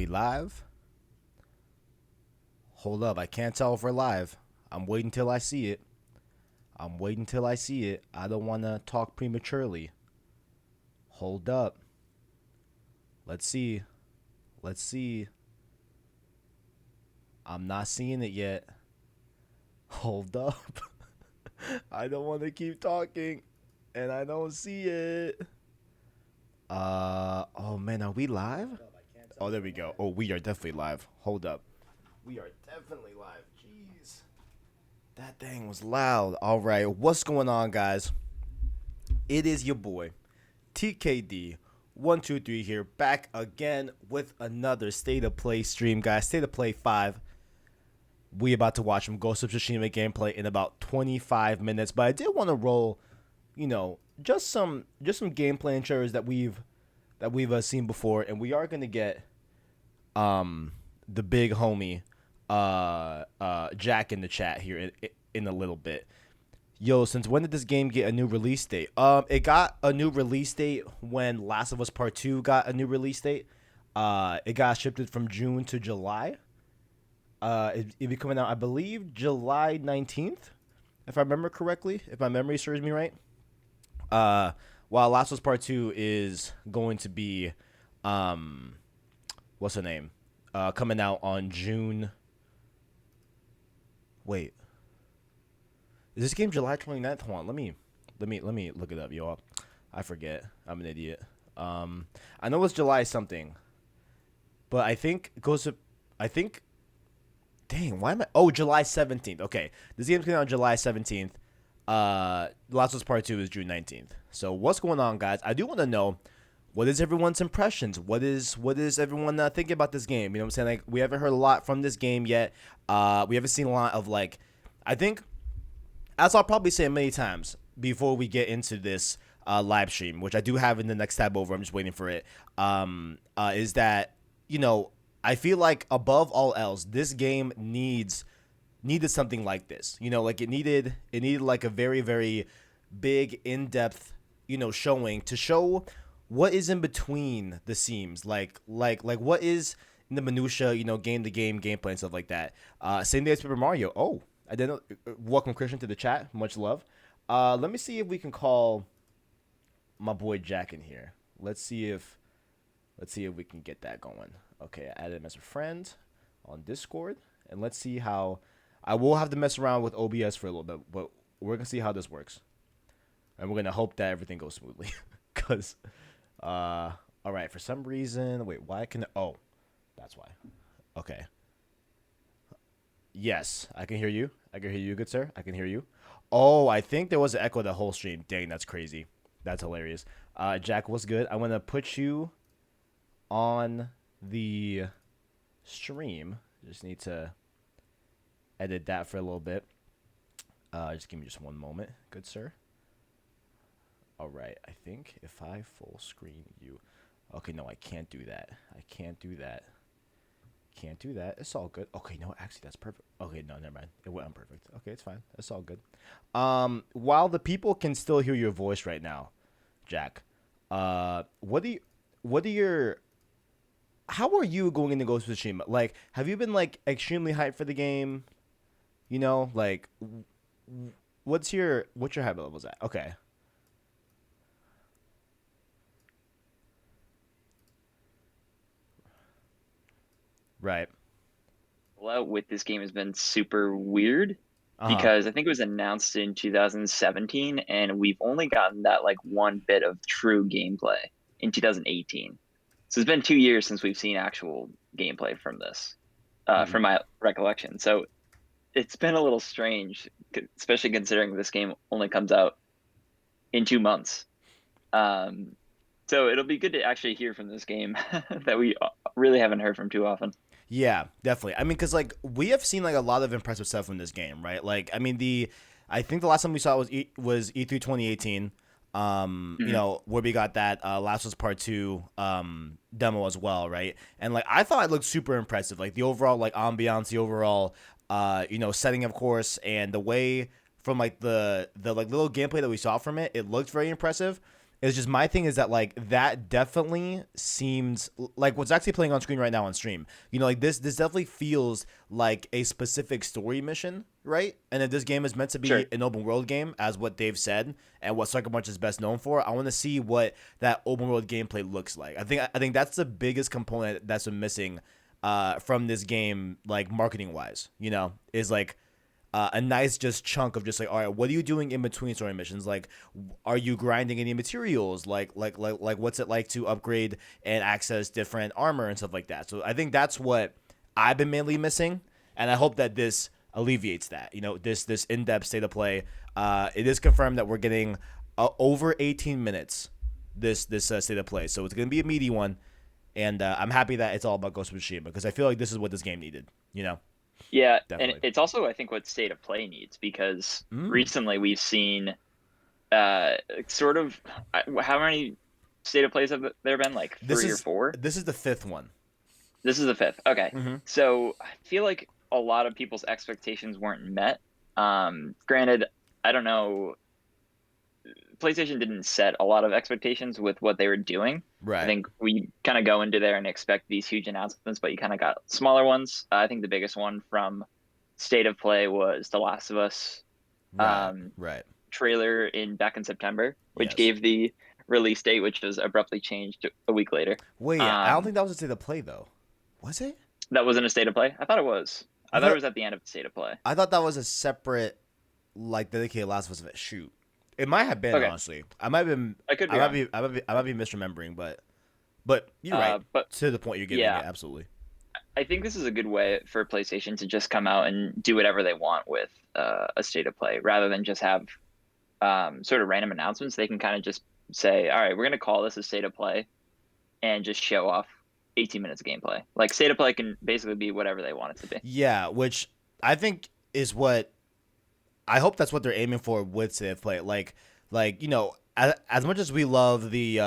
we live? Hold up, I can't tell if we're live. I'm waiting till I see it. I don't want to talk prematurely. Hold up. Let's see. I'm not seeing it yet. Hold up. I don't want to keep talking, and I don't see it. Oh man, are we live? Oh, there we go. Oh, we are definitely live. Hold up. We are definitely live. Jeez. That thing was loud. All right, what's going on, guys? It is your boy, TKD123 here, back again with another State of Play stream, guys. State of Play 5. We about to watch some Ghost of Tsushima gameplay in about 25 minutes, but I did want to roll, just some gameplay and trailers that we've seen before, and we are gonna get the big homie Jack in the chat here in a little bit. Yo, since when did this game get a new release date? It got a new release date when Last of Us Part 2 got a new release date. It got shifted from June to July. It'll be coming out, I believe, July 19th, if I remember correctly, if my memory serves me right. While Last of Us Part 2 is going to be, what's her name? Coming out on June. Wait. Is this game July 29th? Hold on, let me look it up, yo. I forget. I'm an idiot. I know it's July something, but dang, why am I? Oh, July 17th. Okay, this game's coming out on July 17th. Last of Us Part 2 is June 19th. So what's going on, guys? I do want to know, what is everyone's impressions? What is everyone thinking about this game? You know what I'm saying? Like, we haven't heard a lot from this game yet. We haven't seen a lot of, like, I think, as I'll probably say many times before we get into this live stream, which I do have in the next tab over, I'm just waiting for it, is that, I feel like above all else, this game needed something like this. Like it needed like a very, very big, in-depth, showing to show what is in between the seams, like what is in the minutia, game to game gameplay and stuff like that. Same day as Paper Mario. Oh, I didn't know. Welcome Christian to the chat. Much love. Let me see if we can call my boy Jack in here. Let's see if we can get that going. Okay, I added him as a friend on Discord, and let's see how. I will have to mess around with OBS for a little bit, but we're gonna see how this works, and we're gonna hope that everything goes smoothly. Cause, all right, for some reason, wait, why can? Oh, that's why. Okay. Yes, I can hear you. I can hear you, good sir. I can hear you. Oh, I think there was an echo the whole stream. Dang, that's crazy. That's hilarious. Jack, what's good? I'm gonna put you on the stream. Just need to edit that for a little bit. Just give me just one moment, good sir. All right, I think if I full screen you. Okay, no, I can't do that. Can't do that. It's all good. Okay, no, actually, that's perfect. Okay, no, never mind. It went unperfect. Okay, it's fine. It's all good. While the people can still hear your voice right now, Jack, how are you going into Ghost of Tsushima? Like, have you been, like, extremely hyped for the game? Like, what's your hype levels at? Okay. Right. Out with this game has been super weird Uh-huh. because I think it was announced in 2017 and we've only gotten that like one bit of true gameplay in 2018. So it's been 2 years since we've seen actual gameplay from this, from my recollection. So it's been a little strange, especially considering this game only comes out in 2 months. So it'll be good to actually hear from this game that we really haven't heard from too often. Yeah, definitely. I mean, because, like, we have seen, like, a lot of impressive stuff from this game, right? Like, I mean, I think the last time we saw it was E3 2018, where we got that Last of Us Part 2 demo as well, right? And, like, I thought it looked super impressive. Like, the overall, like, ambiance, the overall, setting, of course, and the way from, like, the like, little gameplay that we saw from it, it looked very impressive. It's just my thing is that like that definitely seems like what's actually playing on screen right now on stream. Like this definitely feels like a specific story mission, right? And if this game is meant to Sure. be an open world game, as what Dave said, and what Sucker Punch is best known for, I want to see what that open world gameplay looks like. I think that's the biggest component that's been missing from this game, like marketing wise. Is like a nice just chunk of just like, all right, what are you doing in between story missions? Like, are you grinding any materials? Like what's it like to upgrade and access different armor and stuff like that? So I think that's what I've been mainly missing, and I hope that this alleviates that. This in depth state of play. It is confirmed that we're getting over 18 minutes. This state of play, so it's gonna be a meaty one, and I'm happy that it's all about Ghost of Tsushima because I feel like this is what this game needed. Yeah, and Definitely. it's also I think what state of play needs because Mm. recently we've seen sort of how many state of plays have there been? Like This three or is four? this is the fifth one. This is the fifth. Okay. Mm-hmm. So I feel like a lot of people's expectations weren't met. Granted, I don't know, PlayStation didn't set a lot of expectations with what they were doing. I Right. think we kind of go into there and expect these huge announcements, but you kind of got smaller ones. I think the biggest one from State of Play was The Last of Us Right. um, Right. trailer back in September, which Yes. gave the release date, which was abruptly changed a week later. Wait, I don't Um, think that was a state of play though. Was it? that wasn't a State of Play. I thought it was. I I thought it thought was at the end of the State of Play. I thought that was a separate, like dedicated Last of Us event. Shoot, it might have been Okay, honestly. I might have been. I could I be might wrong. be. I might be misremembering, but you're right. But To the point you're giving yeah, it, absolutely. I think this is a good way for PlayStation to just come out and do whatever they want with a State of Play, rather than just have sort of random announcements. They can kind of just say, "All right, we're going to call this a State of Play," and just show off 18 minutes of gameplay. Like State of Play can basically be whatever they want it to be. Yeah, which I think is what I hope that's what they're aiming for with state of play. Like as much as we love the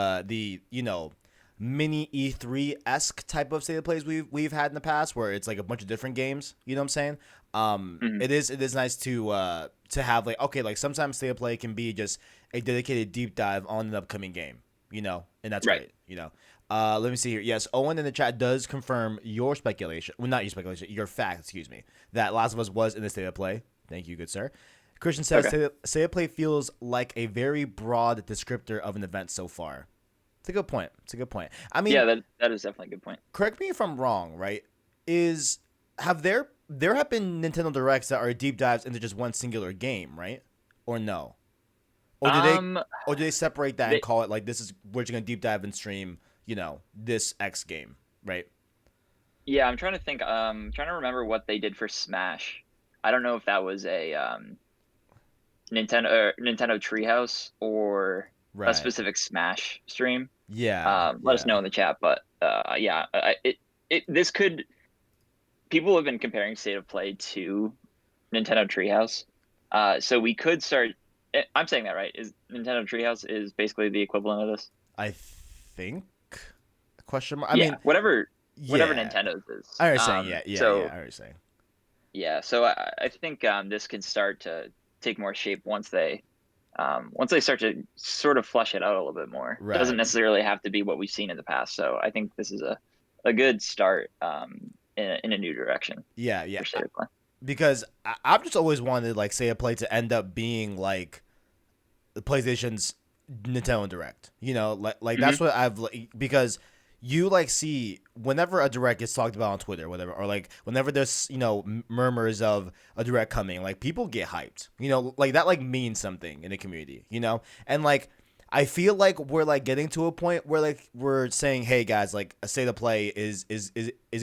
mini E3 esque type of state of plays we've had in the past, where it's like a bunch of different games. You know what I'm saying? Hmm. It is nice to have like, okay, like sometimes state of play can be just a dedicated deep dive on an upcoming game. And that's Right. great. Let me see here. Yes, Owen in the chat does confirm your speculation. Well, not your speculation, your fact. Excuse me. That Last of Us was in the state of play. Thank you, good sir. Christian says, Okay. State of play feels like a very broad descriptor of an event so far. It's a good point. It's a good point. I mean, Yeah, that is definitely a good point. correct me if I'm wrong, right? Is have there have been Nintendo Directs that are deep dives into just one singular game, right? Or no? Or do they Um, or do they separate that and they, call it like this is we're just gonna deep dive and stream, this X game, right? yeah, I'm trying to think. Trying to remember what they did for Smash. I don't know if that was a Nintendo Treehouse or a Right. specific Smash stream. Yeah. Let us Yeah. know in the chat. But yeah, this could. People have been comparing State of Play to Nintendo Treehouse, so we could start. I'm saying that right? Is Nintendo Treehouse is basically the equivalent of this? I think question mark. I Yeah, mean, whatever yeah. Nintendo's is. I was saying, yeah, yeah, yeah. So I was saying. yeah, so I think this can start to take more shape once they start to sort of flesh it out a little bit more. It doesn't Right. necessarily have to be what we've seen in the past. So I think this is a good start in a new direction Yeah, yeah. for State of Play. Because I've just always wanted like say a play to end up being like the PlayStation's Nintendo Direct. Like Hmm. that's what I've because you like see whenever a direct gets talked about on Twitter, or whatever, or like whenever there's murmurs of a direct coming, like people get hyped. Like that like means something in the community. And like I feel like we're like getting to a point where like we're saying, hey guys, like a state of play is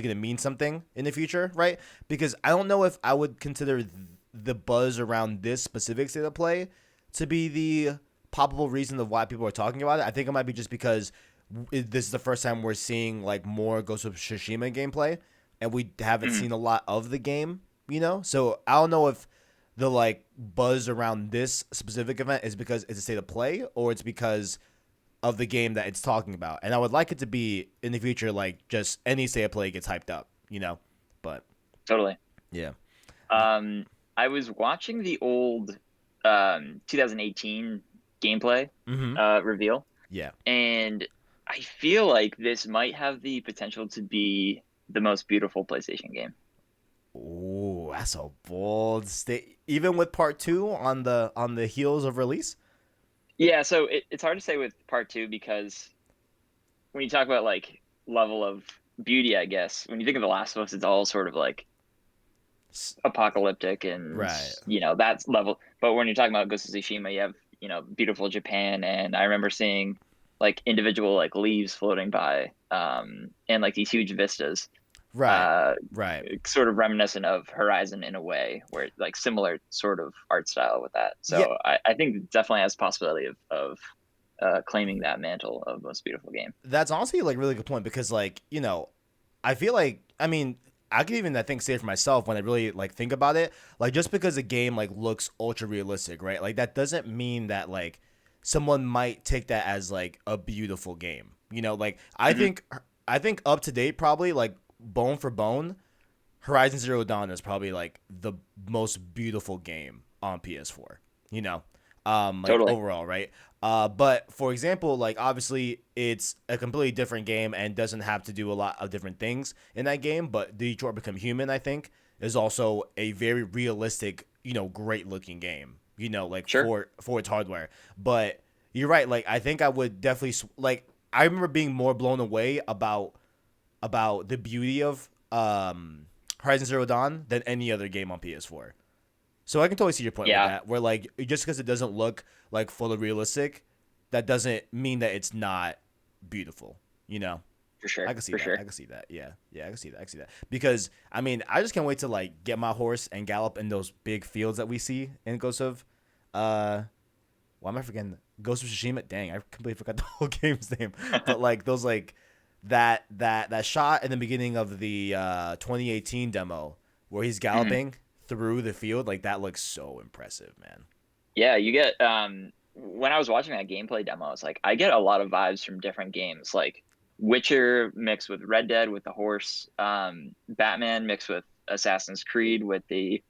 gonna mean something in the future, right? Because I don't know if I would consider the buzz around this specific state of play to be the palpable reason of why people are talking about it. I think it might be just because this is the first time we're seeing like more Ghost of Tsushima gameplay, and we haven't Hmm. seen a lot of the game. So I don't know if the like buzz around this specific event is because it's a state of play or it's because of the game that it's talking about. And I would like it to be in the future like just any state of play gets hyped up. But Totally. yeah. Um, I was watching the old 2018 gameplay Mm-hmm. reveal, Yeah. And I feel like this might have the potential to be the most beautiful PlayStation game. Ooh, that's a bold state. Even with part two on the heels of release. Yeah, so it's hard to say with part two because when you talk about like level of beauty, I guess when you think of The Last of Us, it's all sort of like S- apocalyptic and Right. that's level. But when you're talking about Ghost of Tsushima, you have beautiful Japan, and I remember seeing like individual like leaves floating by, and like these huge vistas, Right. uh, Right. sort of reminiscent of Horizon in a way, where like similar sort of art style with that. Yeah, So I think it definitely has possibility of claiming that mantle of most beautiful game. that's honestly like really good point because like I feel like I mean I could even I think say it for myself when I really like think about it like just because a game like looks ultra realistic, right? Like that doesn't mean that like someone might take that as like a beautiful game. Like Hmm. I think up to date probably like bone for bone, Horizon Zero Dawn is probably like the most beautiful game on PS4. You know, like Totally. overall, right? But for example, like obviously it's a completely different game and doesn't have to do a lot of different things in that game. But Detroit Become Human, I think, is also a very realistic, great looking game. Like Sure. for its hardware. But you're right. Like I think I would definitely like. I remember being more blown away about the beauty of Horizon Zero Dawn than any other game on PS4. So I can totally see your point with Yeah, that. Where like just because it doesn't look like fully realistic, that doesn't mean that it's not beautiful. You know, for sure. I can see For that. sure. I can see that. Yeah, yeah, I can see that. I can see that because I mean I just can't wait to like get my horse and gallop in those big fields that we see in Ghost of. Why am I forgetting Ghost of Tsushima? Dang, I completely forgot the whole game's name. But like those like that shot in the beginning of the 2018 demo where he's Hmm. galloping through the field, like that looks so impressive, man. Yeah, you get when I was watching that gameplay demo, it's like I get a lot of vibes from different games, like Witcher mixed with Red Dead with the horse, Batman mixed with Assassin's Creed with the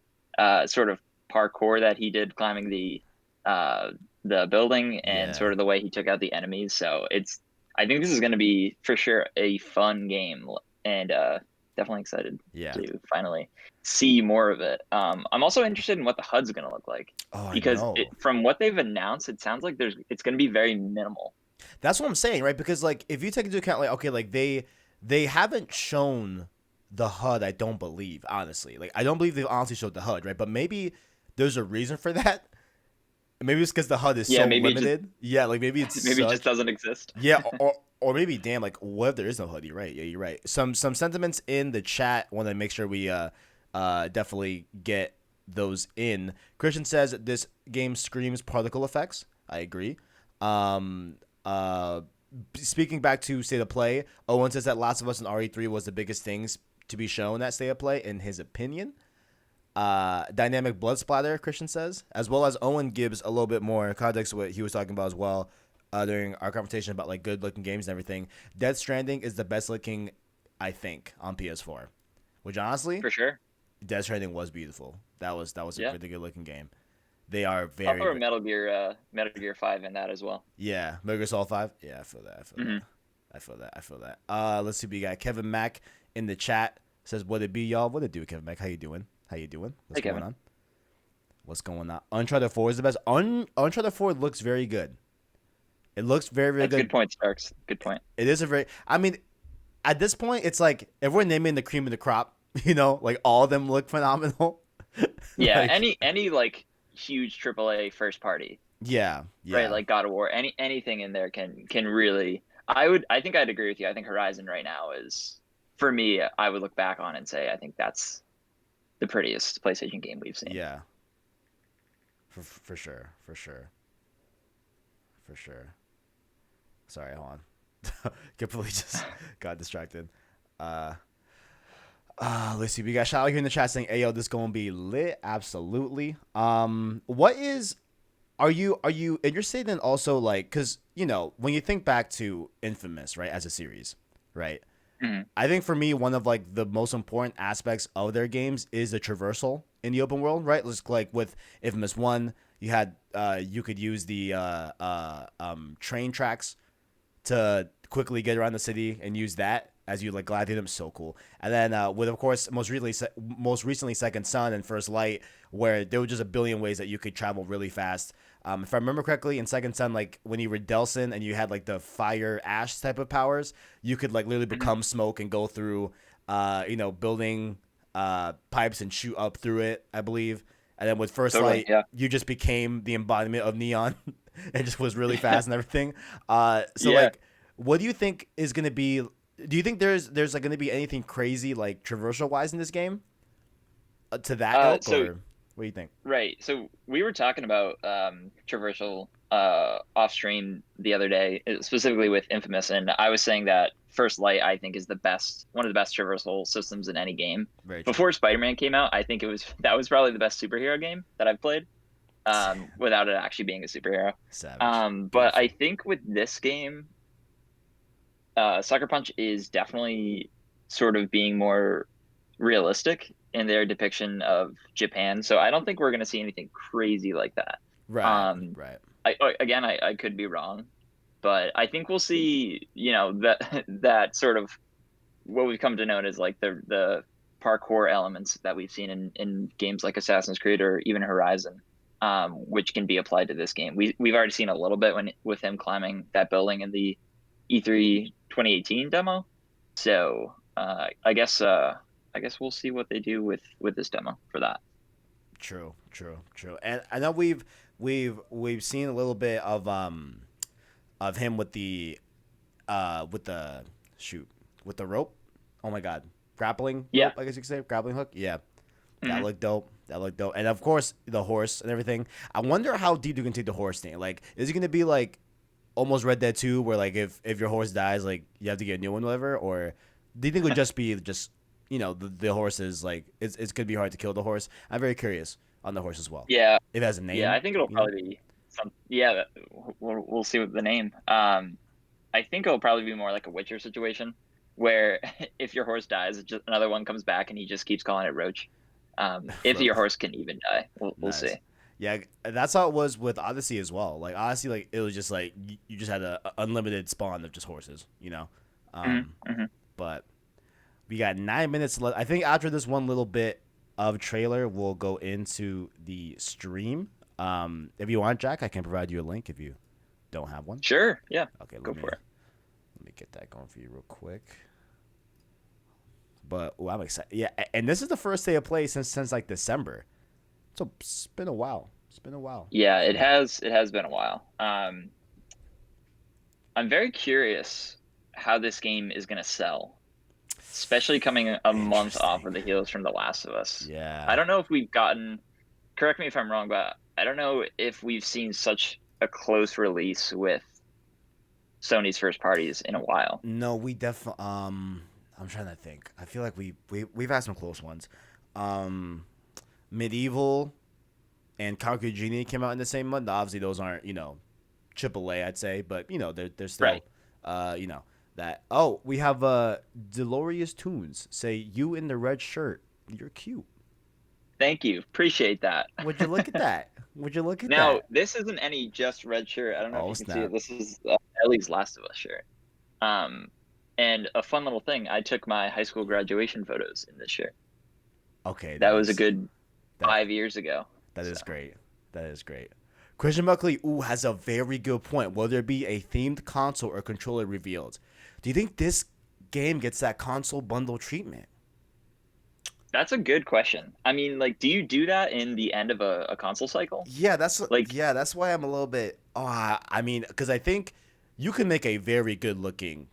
sort of parkour that he did climbing uh the building and Yeah, sort of the way he took out the enemies. So I think this is going to be for sure a fun game, and definitely excited yeah. to finally see more of it. I'm also interested in what the HUD's going to look like Oh, I because know. from what they've announced, it sounds like it's going to be very minimal. That's what I'm saying, right? Because like if you take into account like okay, like they haven't shown the HUD, I don't believe, honestly. Like I don't believe they've honestly showed the HUD, right? But maybe there's a reason for that. Maybe it's because the HUD is Yeah, so limited. Yeah, like maybe it's maybe it just such. doesn't exist. Yeah, or maybe damn, like what if there is no HUD? You're right. Yeah, you're right. Some sentiments in the chat. Want to make sure we definitely get those in. Christian says this game screams particle effects. I agree. Um, uh, Speaking back to State of Play, Owen says that Last of Us and RE3 was the biggest things to be shown at State of Play in his opinion. Dynamic blood splatter, Christian says, as well as Owen gives a little bit more context to what he was talking about as well during our conversation about like good looking games and everything. Death Stranding is the best looking, I think, on PS4. Which honestly, For sure. Death Stranding was beautiful. That was a Yeah. really good looking game. They are I'll very, throw Metal Gear 5 in that as well. yeah. Metal Gear Solid 5. Yeah, I feel that. I feel that. Hmm. I feel that. I feel that. Let's see. We got Kevin Mack in the chat says, "What it be, y'all? What it do, Kevin Mack? How you doing? How you doing? What's Hey, going Kevin. on? What's going on? Uncharted 4 is the best. Uncharted 4 looks very good. It looks very, very That's a good good. point, Starks. Good point. It is a very. I mean, at this point, it's like if we're naming the cream of the crop, like all of them look phenomenal. Yeah, Like, any like huge AAA first party, yeah, right? yeah, Like God of War, anything in there can really. I think I'd agree with you. I think Horizon right now is for me. I would look back on and say I think that's the prettiest PlayStation game we've seen. yeah, for sure, for sure, for sure. Sorry, hold on. Completely just got distracted. Uh, let's see. We got shout out here in the chat saying, "Hey, yo, this gonna be lit." Absolutely. What is are you and you're saying then also like because when you think back to Infamous, right, as a series, right, Hmm. I think for me one of like the most important aspects of their games is the traversal in the open world, right? Just like with Infamous 1, you could use the train tracks to quickly get around the city and use that as you like glide through them. So cool. And then with of course most recently Second Son and First Light, where there were just a billion ways that you could travel really fast. If I remember correctly, in Second Son, like when you were Delsin and you had like the fire ash type of powers, you could like literally Mhm. become smoke and go through, building pipes and shoot up through it, I believe. And then with First Totally. Light, Yeah. you just became the embodiment of neon. It just was really fast and everything. So Yeah. like, what do you think is gonna be? Do you think there's like gonna be anything crazy like traversal wise in this game to that ilk, So or what do you think? right. So we were talking about traversal off stream the other day, specifically with Infamous, and I was saying that First Light I think is the best, one of the best traversal systems in any game. Very true. Before Spider-Man came out, I think that was probably the best superhero game that I've played, without it actually being a superhero. Savage. But I Beautiful. think with this game, Sucker Punch is definitely sort of being more realistic in their depiction of Japan. So I don't think we're going to see anything crazy like that. Right. Um, Right. I could be wrong, but I think we'll see, that that sort of what we've come to know as like the parkour elements that we've seen in games like Assassin's Creed or even Horizon, which can be applied to this game. We've already seen a little bit with him climbing that building in the E3 2018 demo. So I guess we'll see what they do with this demo for that. True. True. True. And I know we've seen a little bit of him with the shoot with the rope. Oh my god, grappling Yeah. rope. I guess you could say grappling hook. Yeah, that Hmm. looked dope. That looked dope. And of course the horse and everything. I wonder how deep you can take the horse thing. Like, is it gonna be like almost Red Dead 2, where like if your horse dies, like you have to get a new one, whatever? Or do you think it would just be just the horse is like it's gonna be hard to kill the horse? I'm very curious on the horse as well. Yeah. If it has a Yeah. I name, think it'll you know. probably be some. Yeah. We'll see what the name. I think it'll probably be more like a Witcher situation where if your horse dies, just another one comes back and he just keeps calling it Roach. If Ro- your horse can even die, we'll see. Nice. Yeah, that's how it was with Odyssey as well. Like Odyssey, like it was just like you just had a unlimited spawn of just horses, you know. Hmm. Um, Hmm. but we got 9 minutes left. I think after this one little bit of trailer, we'll go into the stream. If you want, Jack, I can provide you a link if you don't have one. Sure. Yeah. Okay, Go for it. let me get that going for you real quick. But I'm excited. Yeah, and this is the first day of play since like December. So it's been a while. It's been a while. Yeah, it So has. It has been a while. I'm very curious how this game is going to sell, especially coming a month off interesting. of the heels from The Last of Us. I Yeah. don't know if we've gotten, correct me if I'm wrong, but I don't know if we've seen such a close release with Sony's first parties in a while. No, we definitely. I'm trying to think. I feel like we've had some close ones. Um, Medieval and Conquer Genie came out in the same month. Obviously, those aren't AAA, I'd say, but they're Right. still that. Oh, we have Delorious Tunes say you in the red shirt. You're cute. Thank you. Appreciate that. Would you look at that? Would you look at Now, that? this isn't any just red shirt. I don't know if Oh you can see it. snap. This is Ellie's Last of Us shirt. Um, and a fun little thing, I took my high school graduation photos in this shirt. Okay, That was a good that 5 years ago. that So is great. That is great. Christian Buckley, has a very good point. Will there be a themed console or controller revealed? Do you think this game gets that console bundle treatment? that's a good question. I mean, like, do you do that in the end of a console cycle? Yeah, that's Like, yeah, that's why I'm a little bit. Oh, I mean, because I think you can make a very good looking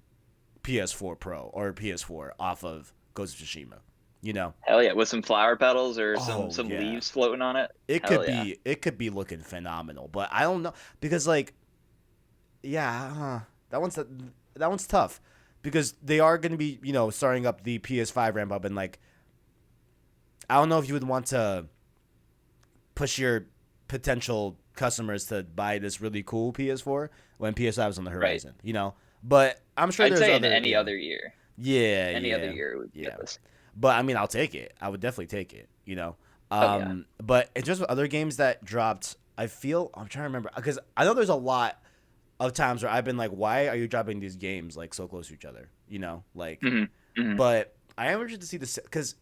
PS4 Pro or PS4 off of Ghost of Tsushima. You know? hell yeah, with some flower petals or Oh some yeah, leaves floating on it. it Hell could yeah. be looking phenomenal, but I don't know because like yeah, that one's tough because they are going to be starting up the PS5 ramp up and like I don't know if you would want to push your potential customers to buy this really cool PS4 when PS5 is on the Right. horizon, But I'm sure I'd there's say in other, any other year. yeah, Any other yeah, year would get yeah. this. But I mean, I'll take it. I would definitely take it. Oh yeah. But in terms of other games that dropped, I feel I'm trying to remember because I know there's a lot of times where I've been like, why are you dropping these games like so close to each other? You know, like, Hmm. Hmm. but I am interested to see this because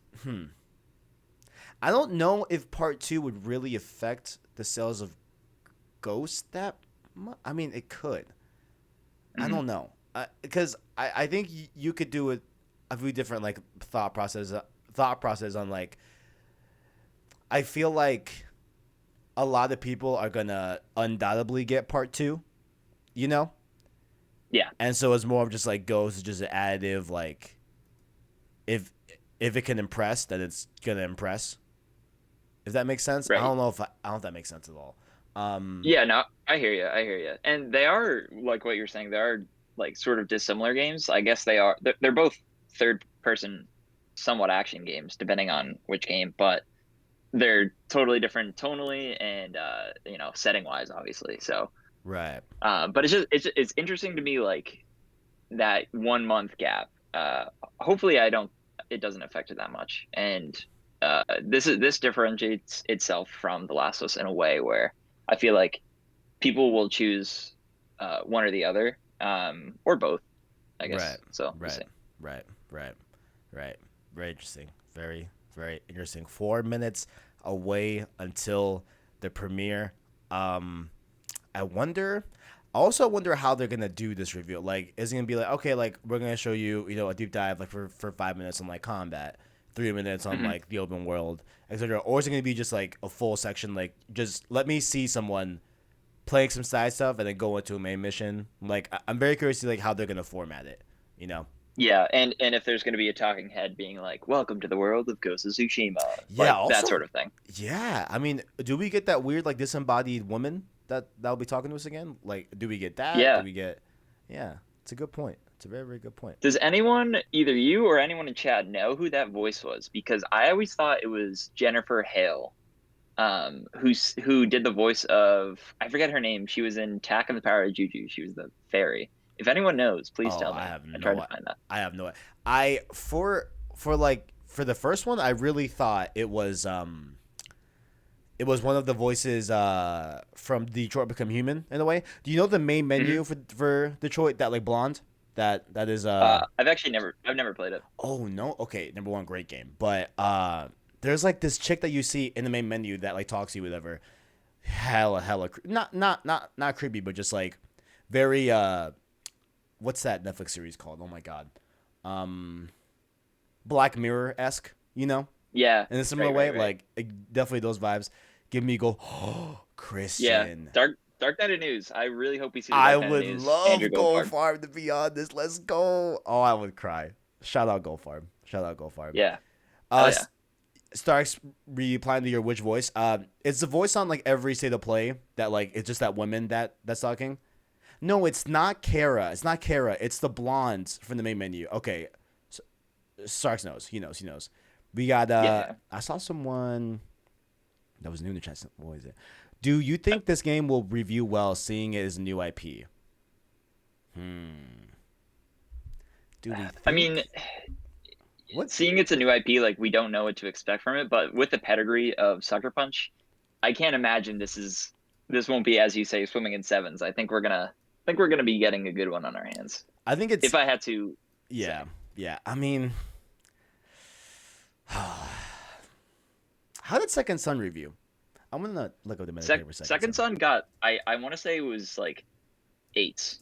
I don't know if part two would really affect the sales of Ghost that much. I mean, it could. I Hmm. don't know because I think you could do a few different like thought process on like I feel like a lot of people are gonna undoubtedly get part two, you know, Yeah. and so it's more of just like Ghost is just an additive like if if it can impress, then it's gonna impress. If that makes sense, Right. I don't know if that makes sense at all. Um, Yeah, no, I hear you. I hear you. And they are like what you're saying. They are like sort of dissimilar games. I guess they are. They're both third person, somewhat action games, depending on which game, but they're totally different tonally and setting wise, obviously. So, right, but it's interesting to me like that 1 month gap. Hopefully, I don't. It doesn't affect it that much. And this differentiates itself from The Last of Us in a way where I feel like people will choose one or the other, or both, I right, guess. So we'll right, see. right, right, right. Very interesting. Very, very interesting. 4 minutes away until the premiere. Um, I wonder. I also wonder how they're gonna do this reveal. Like, is it gonna be like, okay, like we're gonna show you, a deep dive like for 5 minutes on like combat, 3 minutes on Hmm. like the open world, etc. Or is it gonna be just like a full section, like just let me see someone playing some side stuff and then go into a main mission? Like, I'm very curious to like how they're gonna format it. You know? Yeah, and if there's going to be a talking head being like, "Welcome to the world of Ghost of Tsushima," Yeah. like that Also, sort of thing. yeah. I mean, do we get that weird like disembodied woman that'll be talking to us again? Like, do we get that? Do Yeah. we get? Yeah. It's a good point. It's a very very good point. Does anyone, either you or anyone in chat, know who that voice was? Because I always thought it was Jennifer Hale, who did the voice of, I forget her name. She was in Attack of the Power of Juju. She was the fairy. If anyone knows, please Oh, tell me. I tried to find that. I have no. I for like for the first one, I really thought it was one of the voices from Detroit Become Human in a way. Do you know the main Hmm. menu for Detroit, that like blonde that is I've never played it. oh no, okay, number one, great game, but there's like this chick that you see in the main menu that like talks to you, whatever. Not creepy, but just like very what's that Netflix series called? Oh my god, um, Black Mirror esque, Yeah, in a similar right, way. right, right. Like definitely those vibes give me go, oh, Yeah, Christian. Dark Knight of News. I really hope we see the I Dark Knight of would News. Andrew love Gold Goldfarb. Farm to be on this. Let's go. Oh, I would cry. Shout out Gold Farm. Shout out Gold Farm. Yeah, hell Uh, yeah. Starks replying to your which voice. It's the voice on like every state of play that like it's just that woman that's talking. No, it's not Kara. It's not Kara. It's the blonde from the main menu. Okay, so, Starks knows. He knows. He knows. We got. Yeah, yeah. I saw someone that was new in the chat. What is it? Do you think this game will review well, seeing it as a new IP? Hmm. Do we I mean, think? What? seeing it's a new IP, like we don't know what to expect from it, but with the pedigree of Sucker Punch, I can't imagine this won't be, as you say, swimming in sevens. I think we're gonna be getting a good one on our hands. I think If it's. I had to Yeah. say. Yeah. I mean, how did Second Son review? I'm gonna look up the Metacritic for Second Second Son. Son got, I want to say it was like eights.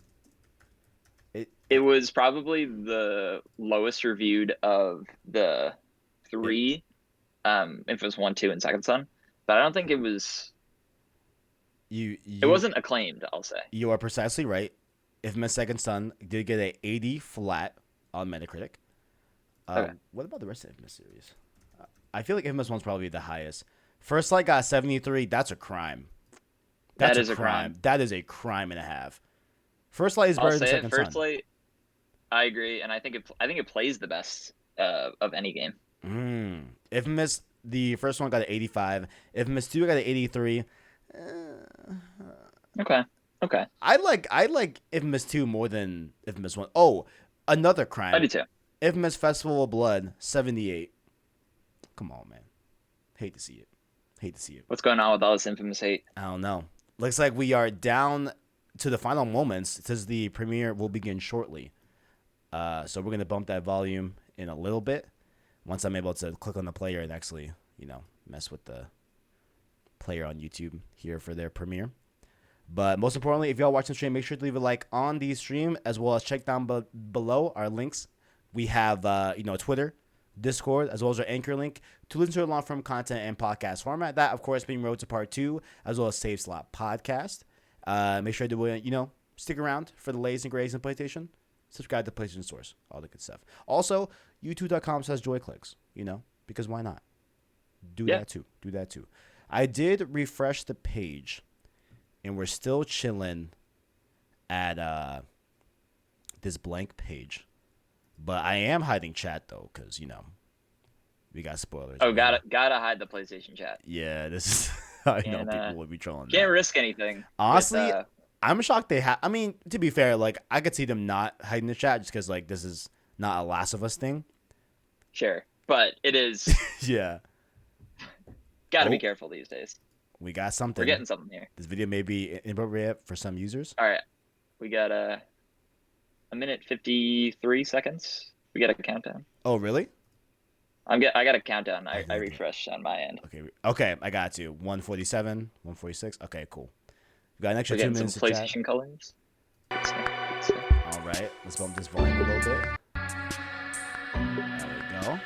It It was probably the lowest reviewed of the it three, Infamous 1, 2, and Second Son. But I don't think you it you wasn't acclaimed, I'll say. you are precisely right. Infamous Second Son did get a 80 flat on Metacritic. Okay. What about the rest of the Infamous series? I feel like Infamous One's probably the highest. First Light got 73. That's a crime. That That's a is a crime. crime. That is a crime and a half. First Light is I'll better than say it. Second First Son. Light, I agree, and I think it plays the best of any game. Infamous, the first one got an 85. Infamous 2 got an 83. Uh, Okay. Okay. I like Infamous 2 more than Infamous 1. Oh, another I crime. do too. Infamous Festival of Blood 78. Come on, man. Hate to see it. Hate to see it. What's going on with all this Infamous hate? I don't know. Looks like we are down to the final moments. It says the premiere will begin shortly. So we're gonna bump that volume in a little bit once I'm able to click on the player and actually, mess with the player on YouTube here for their premiere. But most importantly, if y'all watching the stream, make sure to leave a like on the stream, as well as check down below our links. We have, Twitter, Discord, as well as our Anchor link to listen to our long-form content and podcast format. That, of course, being Road to Part 2, as well as Save Slot Podcast. Make sure to, stick around for the latest and greatest in PlayStation. Subscribe to PlayStation Source, all the good stuff. Also, youtube.com/joyclicks, because why not? Do that too. I did refresh the page, and we're still chilling at this blank page. But I am hiding chat, though, because, we got spoilers. Oh, gotta hide the PlayStation chat. Yeah, this is I know people would be trolling. Can't risk anything. Honestly, I'm shocked they have. I mean, to be fair, like, I could see them not hiding the chat just because, like, this is not a Last of Us thing. Sure, but it is. Yeah. Gotta be careful these days. We got something. We're getting something here. This video may be inappropriate for some users. All right, we got a minute 53 seconds. We got a countdown. Oh, really? I got a countdown. I refreshed on my end. Okay, I got you. 147, 146. Okay, cool. We got an extra 2 minutes some to PlayStation chat. colors. All right, let's bump this volume a little bit. There we go.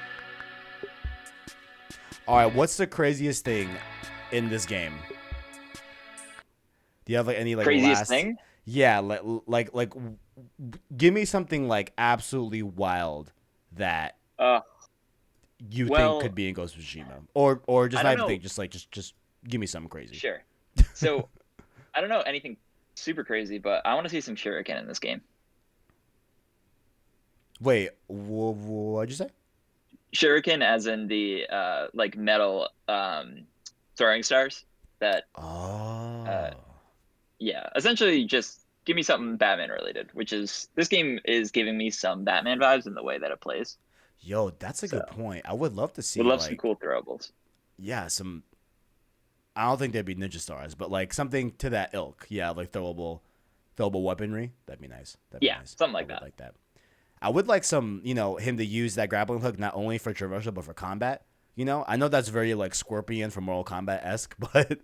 All right, what's the craziest thing in this game? Do you have any craziest thing? Yeah, like give me something like absolutely wild that you think could be in Ghost of Tsushima, or just not even think, just give me something crazy. Sure. So I don't know anything super crazy, but I want to see some shuriken in this game. Wait, what'd you say? Shuriken, as in the metal throwing stars that. Oh. Yeah, essentially just give me something Batman related, which is this game is giving me some Batman vibes in the way that it plays. Yo, that's a good point. I would love to see. Would love some cool throwables. Yeah, some. I don't think they'd be ninja stars, but like something to that ilk. Yeah, like throwable weaponry. That'd be nice. Something like that. Like that. I would like some, him to use that grappling hook not only for traversal but for combat. I know that's very like Scorpion from Mortal Kombat-esque, but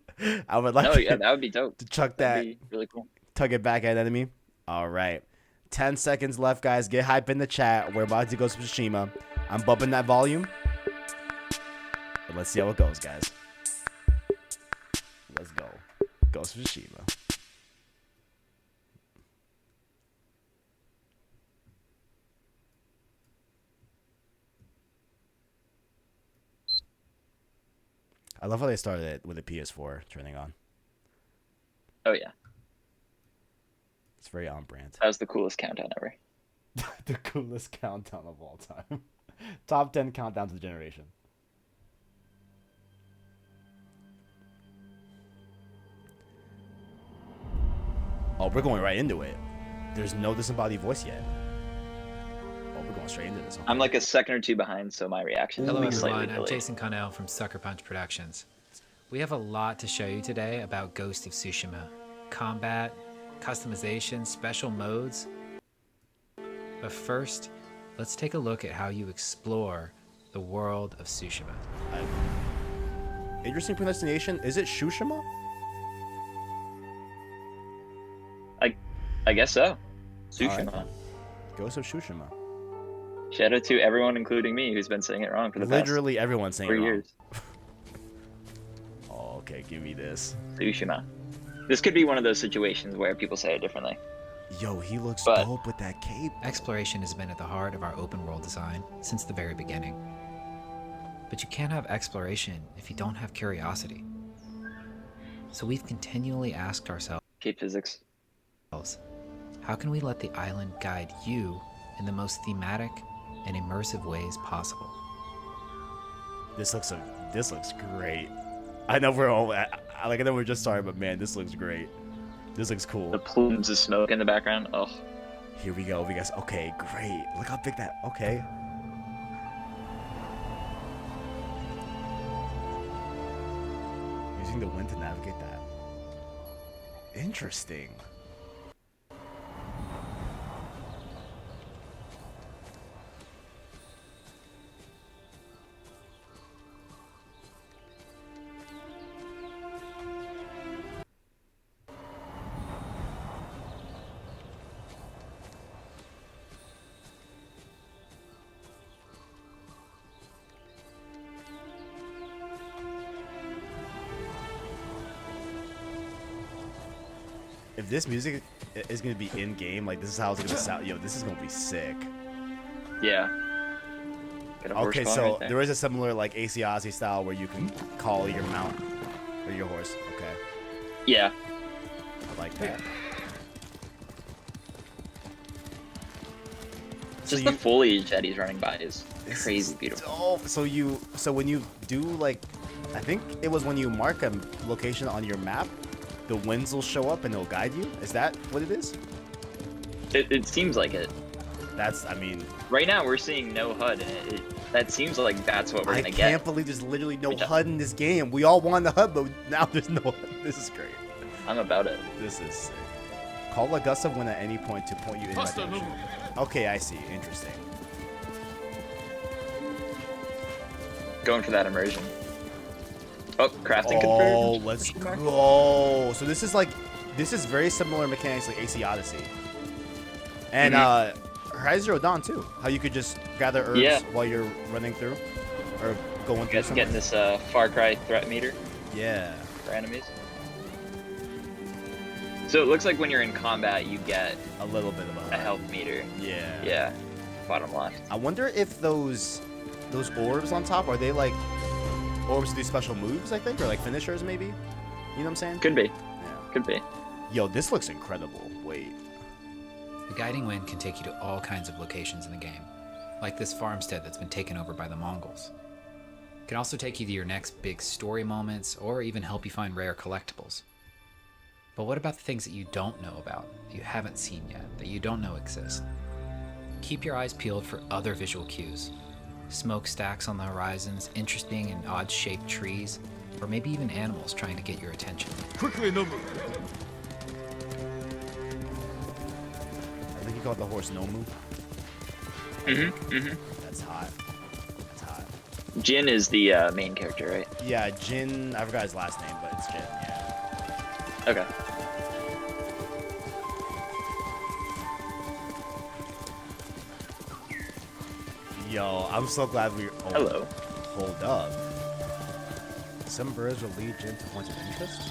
I would like. Oh yeah, that would be dope. To chuck That'd be really cool. Tug it back at enemy. All right, 10 seconds left, guys. Get hype in the chat. We're about to go to Tsushima. I'm bumping that volume. But let's see how it goes, guys. Let's go. Ghost of Tsushima. I love how they started it with a PS4 turning on. Oh yeah. It's very on brand. That was the coolest countdown ever. The coolest countdown of all time. Top 10 countdowns of the generation. Oh, we're going right into it. There's no disembodied voice yet. Oh, we're going straight into this. Okay. I'm like a second or two behind, so my reaction Hello will be slightly everyone, I'm delayed. Jason Connell from Sucker Punch Productions. We have a lot to show you today about Ghost of Tsushima. Combat, customization, special modes. But first, let's take a look at how you explore the world of Tsushima. Interesting pronunciation. Is it Tsushima? I guess so. Tsushima. Right. Ghost of Tsushima. Shout out to everyone, including me, who's been saying it wrong for the Literally past everyone's saying 3 it wrong. years. Oh, okay, give me this. Tsushima. This could be one of those situations where people say it differently. Yo, he looks dope with that cape. Exploration has been at the heart of our open world design since the very beginning. But you can't have exploration if you don't have curiosity. So we've continually asked ourselves, Cape physics. how can we let the island guide you in the most thematic and immersive ways possible? This looks great. I know we're all I know we're just starting, but man, this looks great. This looks cool. The plumes of smoke in the background. Oh. Here we go. Okay, great. Look how big that. Okay. Using the wind to navigate that. Interesting. if this music is gonna be in game, like this is how it's gonna sound. Yo, this is gonna be sick. Yeah. Got a horse Okay, calling so right there. there is a similar like AC Odyssey style where you can call your mount or your horse. Okay, Yeah. I like that. Just the foliage that he's running by is crazy beautiful. Oh, so when you do like, I think it was when you mark a location on your map, the winds will show up and it'll guide you. Is that what it is? It seems like it. That's, I mean, Right now we're seeing no HUD, and that seems like that's what we're I gonna can't get. believe there's literally no Good job. HUD in this game. We all want the HUD, but now there's no HUD. This is great. I'm about it. This is sick. Call Augusta when at any point to point you in that direction. Okay, I see. Interesting. Going for that immersion. Oh, crafting Oh, confirmed. let's go. So this is very similar mechanics like AC Odyssey. And Horizon Zero Dawn too. How you could just gather herbs while you're running through or going through something. Getting this Far Cry threat meter Yeah. for enemies. So it looks like when you're in combat, you get A little bit of a health meter. Yeah. Yeah, bottom left. I wonder if those orbs on top, are they like orbs to do special moves, I think, or like finishers maybe? You know what I'm saying? Could be, Yeah. could be. Yo, this looks incredible. Wait. The guiding wind can take you to all kinds of locations in the game, like this farmstead that's been taken over by the Mongols. It can also take you to your next big story moments, or even help you find rare collectibles. But what about the things that you don't know about, that you haven't seen yet, that you don't know exist? Keep your eyes peeled for other visual cues. Smokestacks on the horizons, interesting and odd-shaped trees, or maybe even animals trying to get your attention. Quickly, Nobu. I think you call it the horse Nomu. That's hot. That's hot. Jin is the main character, right? Yeah, Jin, I forgot his last name, but it's Jin, yeah. Okay. Yo, I'm so glad we. Oh, Hello. Hold up. Some birds will lead Jin to points of interest.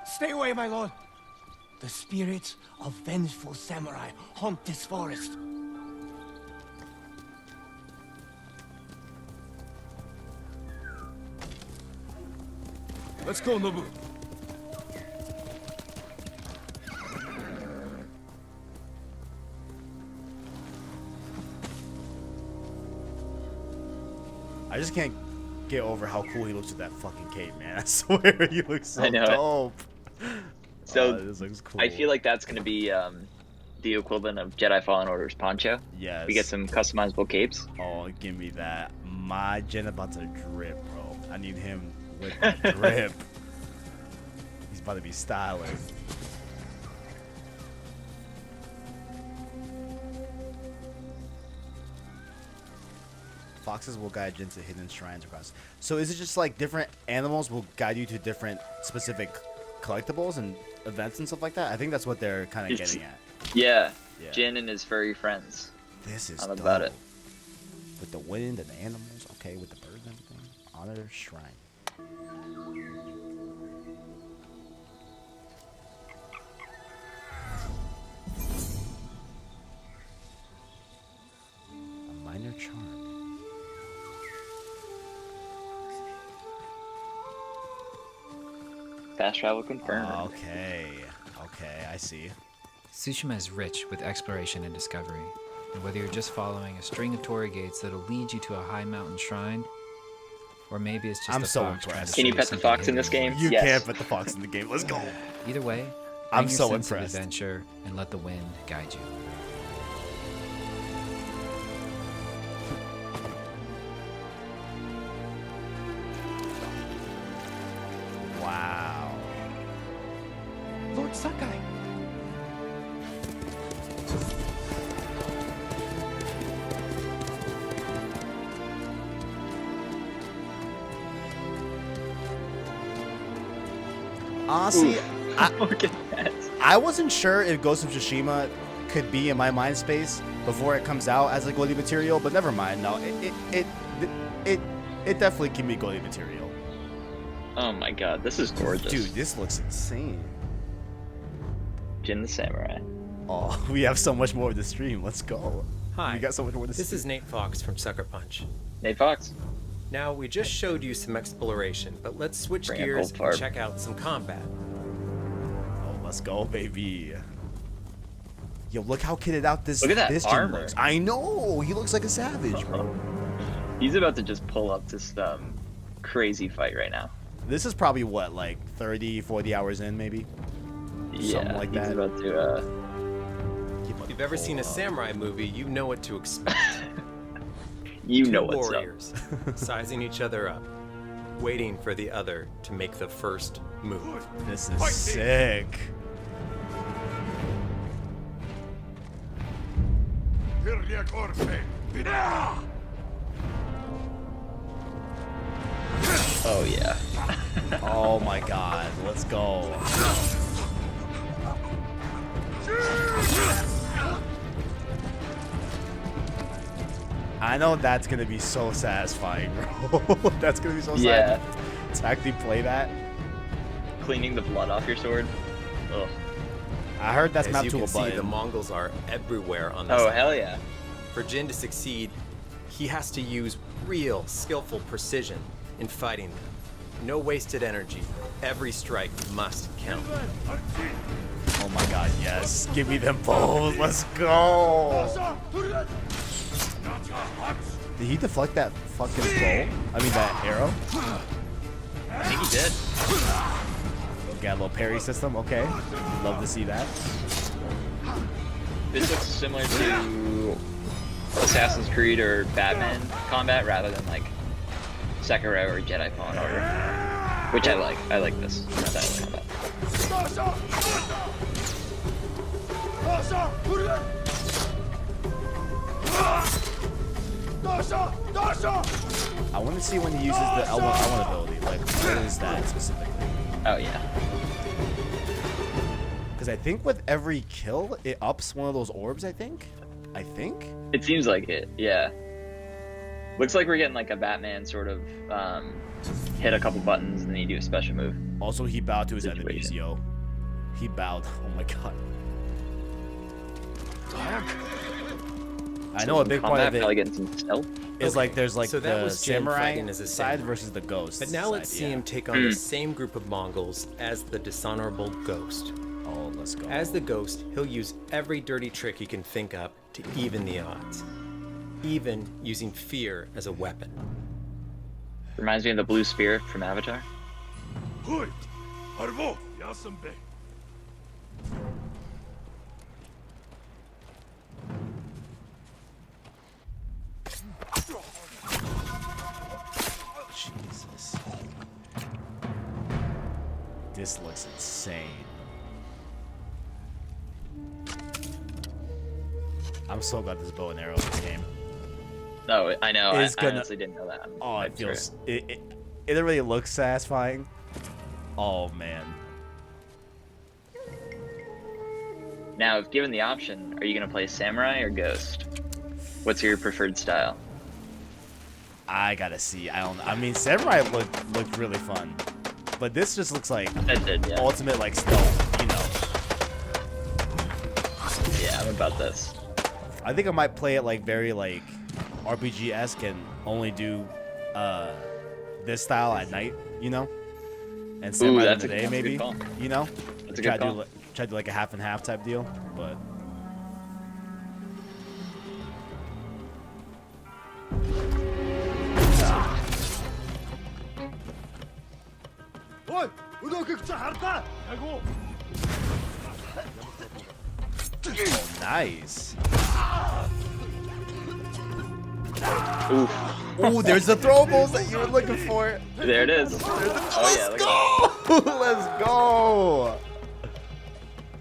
Stay away, my lord. The spirits of vengeful samurai haunt this forest. Let's go, Nobu. I just can't get over how cool he looks with that fucking cape, man. I swear he looks so I know it. dope. So, this looks cool. I feel like that's gonna be the equivalent of Jedi Fallen Order's poncho. Yes. We get some customizable capes. Oh, give me that. My Jin about to drip, bro. I need him with the drip. He's about to be styling. Foxes will guide Jin to hidden shrines across. So is it just like different animals will guide you to different specific collectibles and events and stuff like that? I think that's what they're kind of It's- getting at. Yeah. Yeah. Jin and his furry friends. This is I'm about dope. it. With the wind and the animals, okay, with the birds and everything. Honor shrine. A minor charm. Fast travel confirmed. Okay, okay, I see. Tsushima is rich with exploration and discovery, and whether you're just following a string of torii gates that'll lead you to a high mountain shrine, or maybe it's just I'm a so fox trying to impressed. show Can you you pet the something fox in hidden this game? woods. You Yes. can't put the fox in the game. Let's go. Either way, I'm bring your so sense of impressed. adventure and let the wind guide you. Wow. Lord Sakai. Honestly, Look at that. I wasn't sure if Ghost of Tsushima could be in my mind space before it comes out as like Goldie material, but never mind. No, It definitely can be goalie material. Oh my god, this is gorgeous. Dude, this looks insane. Jin the Samurai. Oh, we have so much more of the stream. Let's go. Hi, We got so much more of the this stream. is Nate Fox from Sucker Punch. Nate Fox. Now, we just showed you some exploration, but let's switch Bring up gears Goldfarb. and check out some combat. Oh, let's go, baby. Yo, look how kitted out this Look at that this Jin armor. looks. I know. He looks like a savage, bro. He's about to just pull up this crazy fight right now. This is probably what, like 30, 40 hours in, maybe. Yeah, like he's that. about to. If you've ever seen a samurai movie, you know what to expect. You Two know what's up. warriors sizing each other up, waiting for the other to make the first move. This is sick. Oh yeah. Oh my god, let's go. I know that's gonna be so satisfying, bro. That's gonna be so Yeah. satisfying to actually play that. Cleaning the blood off your sword. Ugh. I heard that's As mapped you to can a see, the button. Mongols are everywhere on this Oh island. hell yeah. For Jin to succeed, he has to use real, skillful precision in fighting them. No wasted energy. Every strike must count. Oh my god, yes. Give me them both. Let's go. Did he deflect that fucking bow? I mean, that arrow? I think he did. Got a little parry system. Okay. Love to see that. This looks similar to Assassin's Creed or Batman combat rather than like Sekiro or Jedi Fallen Order, which I like. I like this style of combat. I want to see when he uses the L1 ability. Like, what is that specifically? Oh yeah. Because I think with every kill, it ups one of those orbs, I think. It seems like it. Yeah. Looks like we're getting like a Batman sort of hit a couple buttons and then you do a special move. Also, he bowed to his enemies, Situation. yo. He bowed. Oh my god. I know a big part Combat, of it probably getting some stealth. is like there's like so that the was Jin samurai fighting as a side samurai. versus the ghost. But now let's side, see yeah. him take on the same group of Mongols as the dishonorable Ghost. Oh, let's go. As the Ghost, he'll use every dirty trick he can think up to even the odds, even using fear as a weapon. Reminds me of the Blue Spirit from Avatar. Jesus. This looks insane. I'm so glad there's bow and arrow in this game. No, I know. I It's gonna- honestly didn't know that. Oh, it That's true. feels it really looks satisfying. Oh man. Now, if given the option, are you gonna play Samurai or Ghost? What's your preferred style? I gotta see. I mean, Samurai looked really fun, but this just looks like That did, yeah. ultimate like stealth. You know. Yeah, I'm about this. I think I might play it like very like RPG-esque and only do this style at night. You know. And Samurai in that's the a- day that's a good maybe. call. You know. That's a Try good to call. do try to do like a half and half type deal, but. Oh, nice. Oof. Ooh, there's the throwables that you were looking for. There it is. Oh yeah, look at Go! Let's go!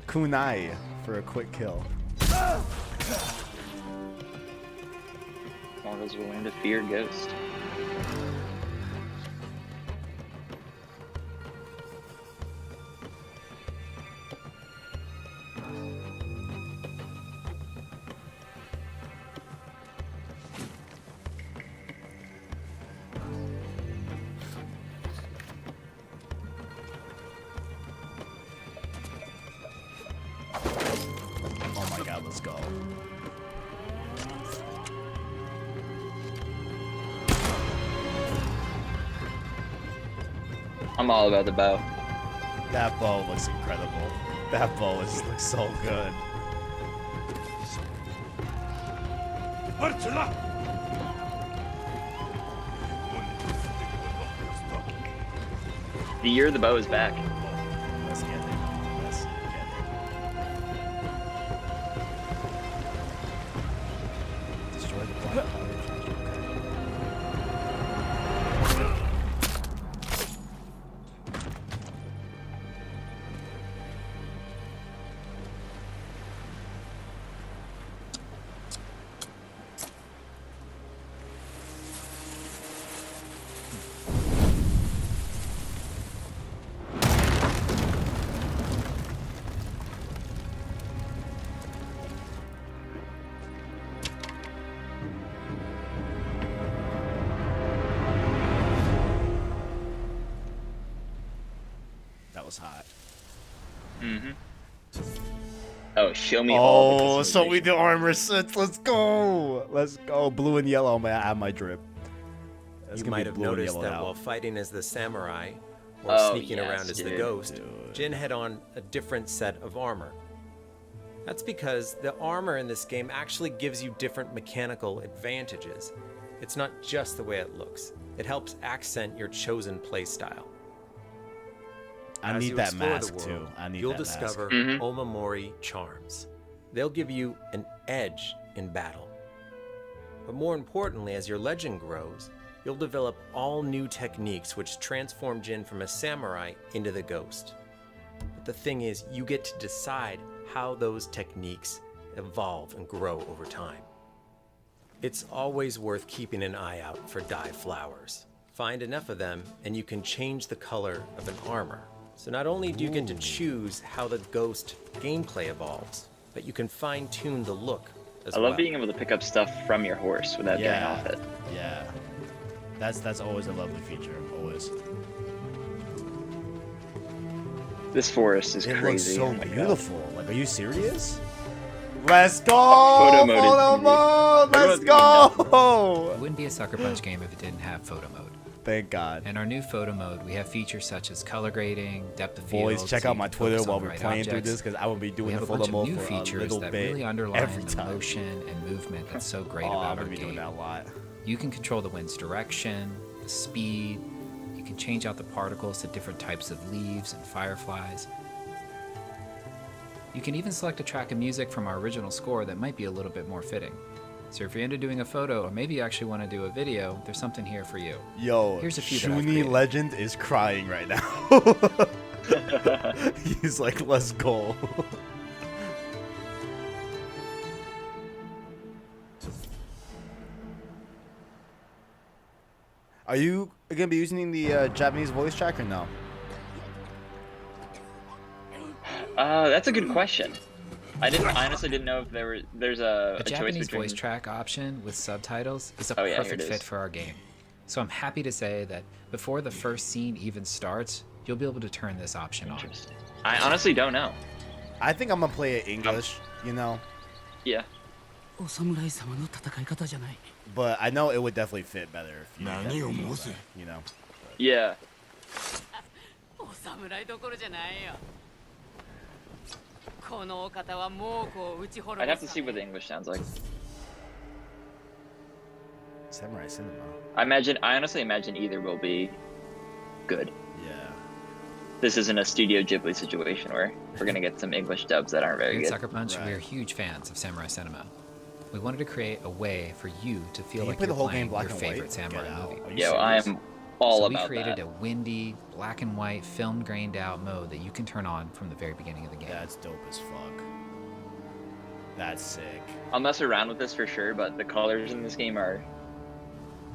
Kunai for a quick kill. that. Mongols will learn to fear Ghost. Let's go. I'm all about the bow. That bow looks incredible. That bow looks so good. The year the bow is back. Let's get it. Let's get it. Destroy the black powder. That was hot. Mm-hmm. Oh, show me all Oh, the so we customization. do armor sets. Let's go. Let's go. Blue and yellow. I have my drip. That's You gonna be might have blue and noticed yellow that now. while fighting as the samurai or Oh, sneaking yes, around as the dude. ghost, Dude. Jin had on a different set of armor. That's because the armor in this game actually gives you different mechanical advantages. It's not just the way it looks. It helps accent your chosen playstyle. I As need you that explore mask the too. world, I need you'll that mask. discover Mhm. Omamori charms. They'll give you an edge in battle. But more importantly, as your legend grows, you'll develop all new techniques which transform Jin from a samurai into the ghost. But the thing is, you get to decide how those techniques evolve and grow over time. It's always worth keeping an eye out for dye flowers. Find enough of them and you can change the color of an armor. So not only do you get to choose how the ghost gameplay evolves, but you can fine-tune the look as I well. love being able to pick up stuff from your horse without getting Yeah. off it. Yeah. That's always a lovely feature. Always. This forest is It crazy. looks Oh so my God. beautiful. Like, are you serious? Let's go! Photo mode is Photo gonna be- mode! Photo Let's mode's gonna go! It wouldn't be a Sucker Punch game if it didn't have photo mode. Thank God. In our new photo mode, we have features such as color grading, depth of field. Boys, check so out you my can Twitter focus on while the we're right playing through objects. this, because I will be We doing have the a photo bunch of mode new for a features little that bit really underline every the time. motion and movement that's so great Oh, about I'm our gonna be doing game. that a lot. You can control the wind's direction, the speed. You can change out the particles to different types of leaves and fireflies. You can even select a track of music from our original score that might be a little bit more fitting. So if you're into doing a photo, or maybe you actually want to do a video, there's something here for you. Yo, Here's a few that I've Shuni created. Legend is crying right now. He's like, let's go. Are you gonna be using the Japanese voice track or no? That's a good question. I honestly didn't know if there's a A choice Japanese between. voice track option with subtitles is a Oh, yeah, here perfect it fit is. for our game. So I'm happy to say that before the first scene even starts, you'll be able to turn this option on. Interesting. I honestly don't know. I think I'm gonna play it English, you know, Yeah. お侍様の戦い方じゃない but I know it would definitely fit better if you did Nani that,を申せ you know. Yeah. お侍どころじゃないよこのお方は猛虎を打ち滅 I'd ぼ have す to see what the English sounds like. Samurai Cinema. I honestly imagine either will be good. Yeah. This isn't a Studio Ghibli situation where we're gonna get some English dubs that aren't very Here at good. Sucker Punch, we are Right. huge fans of Samurai Cinema. We wanted to create a way for you to feel Can you like play you're the whole playing game black your and favorite white? samurai Get out. movie. Are you Yo, I serious? am all So about we created that. a windy, black and white, film grained out mode that you can turn on from the very beginning of the game. That's dope as fuck. That's sick. I'll mess around with this for sure, but the colors in this game are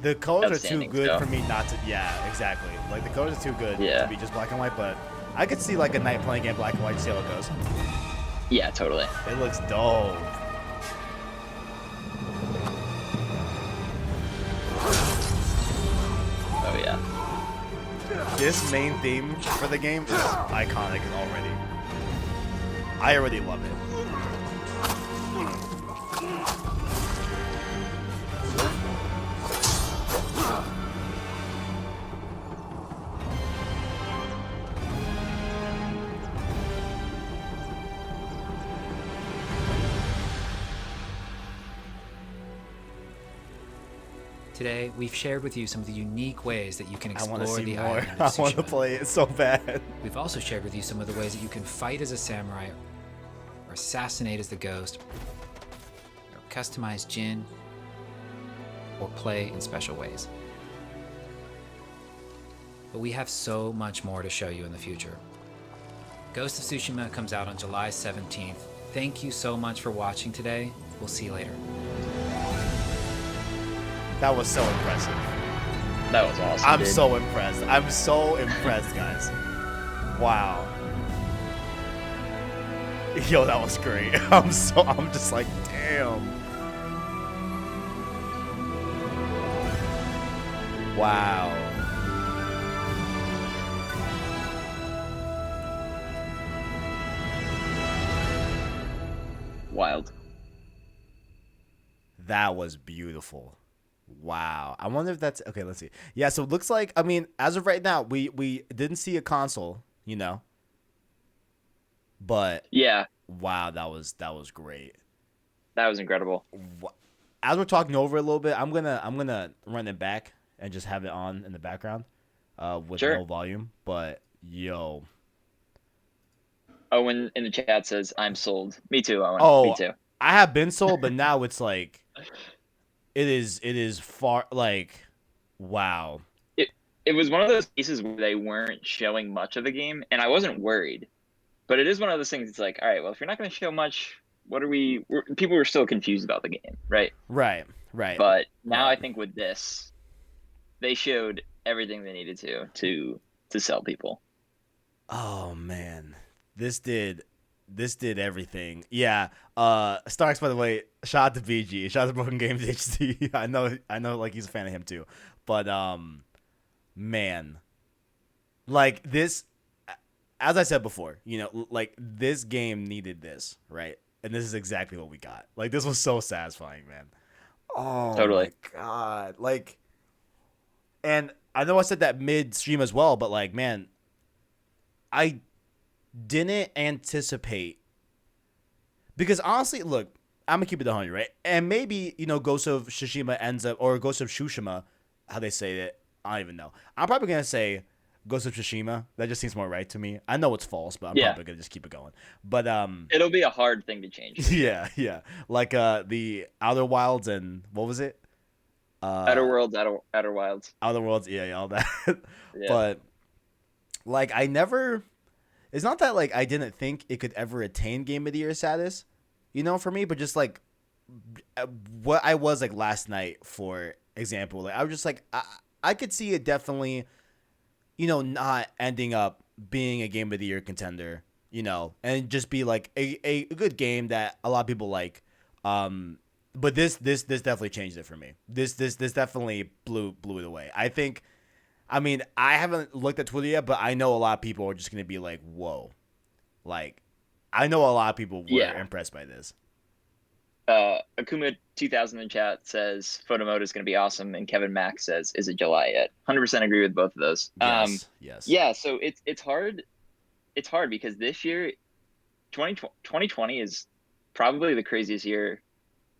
The colors are too Outstanding good stuff. for me not to. Yeah, exactly. Like the colors are too good Yeah. to be just black and white. But I could see like a night playing game black and white. See how it goes. yeah, totally. It looks dope. Oh yeah. This main theme for the game is iconic already. I already love it. Today, we've shared with you some of the unique ways that you can I want to explore see the more. island I of want to Tsushima. play it so bad. We've also shared with you some of the ways that you can fight as a samurai, or assassinate as the ghost, or customize Jin, or play in special ways. But we have so much more to show you in the future. Ghost of Tsushima comes out on July 17th. Thank you so much for watching today. We'll see you later. That was so impressive. That was awesome. I'm dude. so impressed. I'm so impressed, guys. Wow. Yo, that was great. I'm just like, damn. Wow. Wild. That was beautiful. Wow. I wonder if that's okay. Let's see. Yeah. So it looks like, I mean, as of right now, we didn't see a console, you know, but Yeah, wow, that was great. that was incredible. As we're talking over it a little bit, I'm gonna run it back and just have it on in the background, with Sure. no volume. But yo, Owen in the chat says, "I'm sold." Me too, Owen. oh, Me too. I have been sold, but now it's like, it is far like, wow. It was one of those cases where they weren't showing much of the game, and I wasn't worried. But it is one of those things. It's like, all right, well, if you're not going to show much, what are we? People were still confused about the game, right? Right. But now Right. I think with this, they showed everything they needed to sell people. Oh man, this did everything. Yeah. Starks, by the way, shout out to BG, shout out to Broken Games HD. I know, like he's a fan of him too. But man, like this, as I said before, you know, like this game needed this, right? And this is exactly what we got. Like this was so satisfying, man. Oh Totally. my god, like, and I know I said that mid stream as well, but like, man, I didn't anticipate, because honestly, look, I'm gonna keep it 100, right? And maybe, you know, Ghost of Tsushima ends up, or Ghost of Tsushima, how they say it, I don't even know. I'm probably gonna say Ghost of Tsushima. That just seems more right to me. I know it's false, but I'm Yeah. probably gonna just keep it going. But It'll be a hard thing to change. yeah, like the Outer Wilds and what was it? Outer Worlds, Outer Wilds. Outer Worlds, yeah, all that. Yeah. But like, I never. It's not that like I didn't think it could ever attain Game of the Year status, you know, for me, but just like what I was like last night, for example, like I was just like I could see it definitely, you know, not ending up being a Game of the Year contender, you know, and just be like a good game that a lot of people like. But this definitely changed it for me. This definitely blew it away. I think. I mean, I haven't looked at Twitter yet, but I know a lot of people are just going to be like, whoa. Like, I know a lot of people were impressed by this. Akuma 2000 in chat says photo mode is going to be awesome, and Kevin Mack says, "Is it July yet?" 100% agree with both of those. Yes. Yeah, so it's hard. It's hard because this year, 2020 is probably the craziest year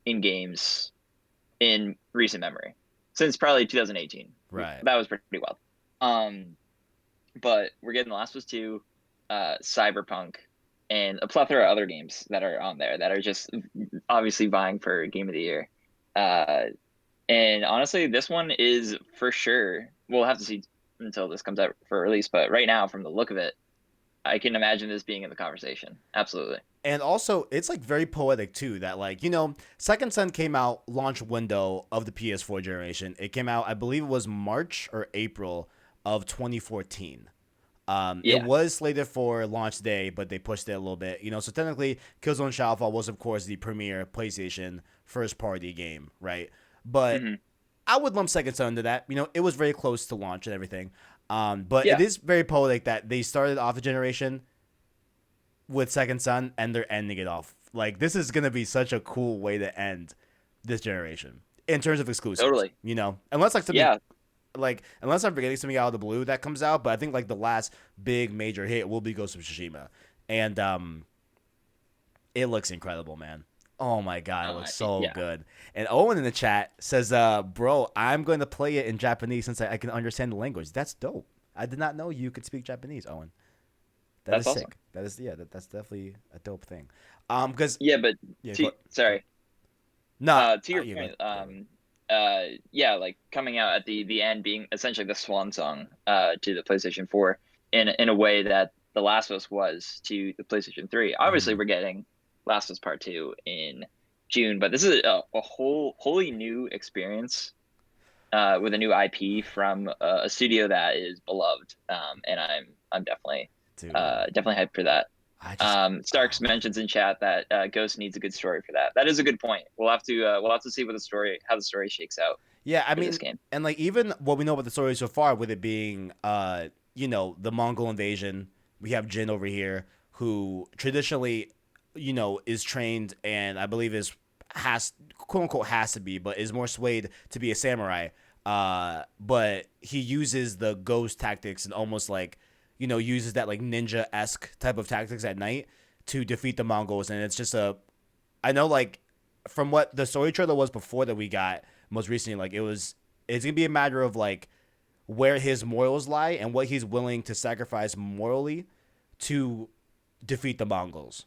in games in recent memory, since probably 2018. Right. That was pretty wild. But we're getting The Last of Us 2, Cyberpunk, and a plethora of other games that are on there that are just obviously vying for Game of the Year. And honestly, this one is for sure. We'll have to see until this comes out for release. But right now, from the look of it, I can imagine this being in the conversation. Absolutely. And also, it's like very poetic too, that like, you know, Second Son came out launch window of the PS4 generation. It came out, I believe it was March or April of 2014. It was slated for launch day, but they pushed it a little bit, you know. So technically, Killzone Shadowfall was, of course, the premier PlayStation first party game, right? But I would lump Second Son into that. You know, it was very close to launch and everything. But it is very poetic that they started off the generation with Second Son and they're ending it off. Like, this is gonna be such a cool way to end this generation in terms of exclusives. Totally. You know, unless like something, like, unless I'm forgetting something out of the blue that comes out, but I think like the last big major hit will be Ghost of Tsushima, and it looks incredible, man. Oh my god, it was so Yeah. good. And Owen in the chat says, bro, I'm going to play it in Japanese since I can understand the language. That's dope. I did not know you could speak Japanese, Owen. That That's is awesome. sick. That is that's definitely a dope thing. Because Yeah, but yeah, sorry. no, To your yeah, point, go. yeah, like coming out at the end being essentially the swan song to the PlayStation 4 in a way that The Last of Us was to the PlayStation 3. Obviously, Mhm. we're getting Last of Us Part 2 in June, but this is a wholly new experience with a new IP from a studio that is beloved, and I'm definitely Dude, definitely hyped for that. I just Starks mentions in chat that Ghost needs a good story for that. That is a good point. We'll have to see what the story how the story shakes out yeah, I for this mean, game. and like even what we know about the story so far, with it being, the Mongol invasion, we have Jin over here who traditionally, is trained and I believe has quote unquote has to be, but is more swayed to be a samurai. But he uses the ghost tactics and almost like, uses that like ninja esque type of tactics at night to defeat the Mongols, and it's just I know like from what the story trailer was before that we got most recently, like it's gonna be a matter of like where his morals lie and what he's willing to sacrifice morally to defeat the Mongols,